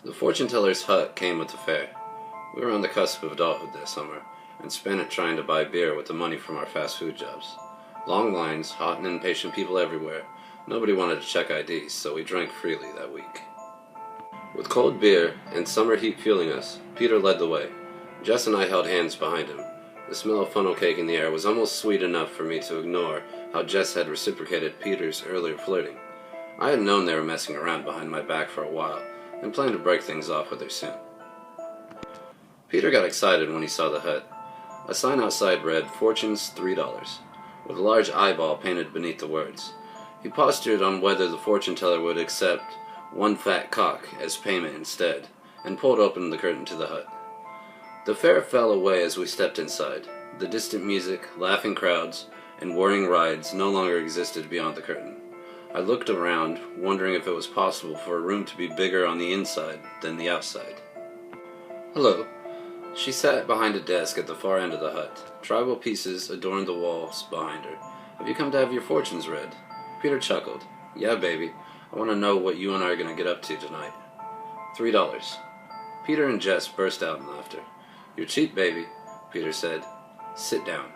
The fortune teller's hut came with the fair. We were on the cusp of adulthood that summer, and spent it trying to buy beer with the money from our fast food jobs. Long lines, hot and impatient people everywhere. Nobody wanted to check IDs, so we drank freely that week. With cold beer and summer heat fueling us, Peter led the way. Jess and I held hands behind him. The smell of funnel cake in the air was almost sweet enough for me to ignore how Jess had reciprocated Peter's earlier flirting. I had known they were messing around behind my back for a while, and planned to break things off with her soon. Peter got excited when he saw the hut. A sign outside read, "Fortune's $3," with a large eyeball painted beneath the words. He postured on whether the fortune teller would accept one fat cock as payment instead, and pulled open the curtain to the hut. The fair fell away as we stepped inside. The distant music, laughing crowds, and whirring rides no longer existed beyond the curtain. I looked around, wondering if it was possible for a room to be bigger on the inside than the outside. "Hello." She sat behind a desk at the far end of the hut. Tribal pieces adorned the walls behind her. "Have you come to have your fortunes read?" Peter chuckled. "Yeah, baby. I want to know what you and I are going to get up to tonight." $3. Peter and Jess burst out in laughter. "You're cheap, baby," Peter said. "Sit down."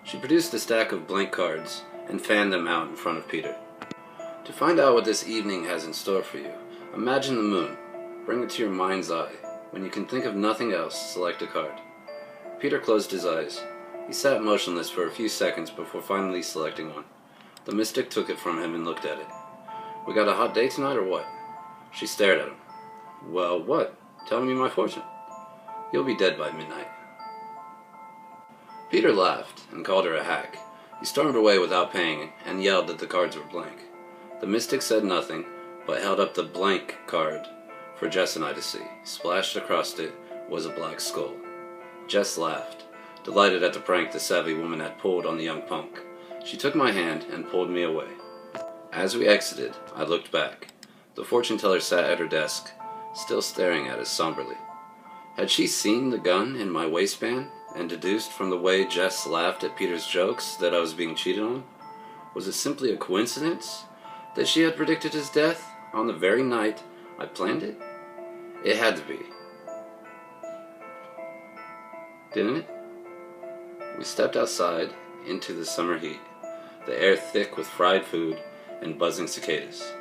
She produced a stack of blank cards and fanned them out in front of Peter. "To find out what this evening has in store for you, imagine the moon. Bring it to your mind's eye. When you can think of nothing else, select a card." Peter closed his eyes. He sat motionless for a few seconds before finally selecting one. The mystic took it from him and looked at it. "We got a hot day tonight or what?" She stared at him. "Well, what? Tell me my fortune." "You'll be dead by midnight." Peter laughed and called her a hack. He stormed away without paying and yelled that the cards were blank. The mystic said nothing, but held up the blank card for Jess and I to see. Splashed across it was a black skull. Jess laughed, delighted at the prank the savvy woman had pulled on the young punk. She took my hand and pulled me away. As we exited, I looked back. The fortune teller sat at her desk, still staring at us somberly. Had she seen the gun in my waistband and deduced from the way Jess laughed at Peter's jokes that I was being cheated on? Was it simply a coincidence that she had predicted his death on the very night I planned it? It had to be. Didn't it? We stepped outside into the summer heat, the air thick with fried food and buzzing cicadas.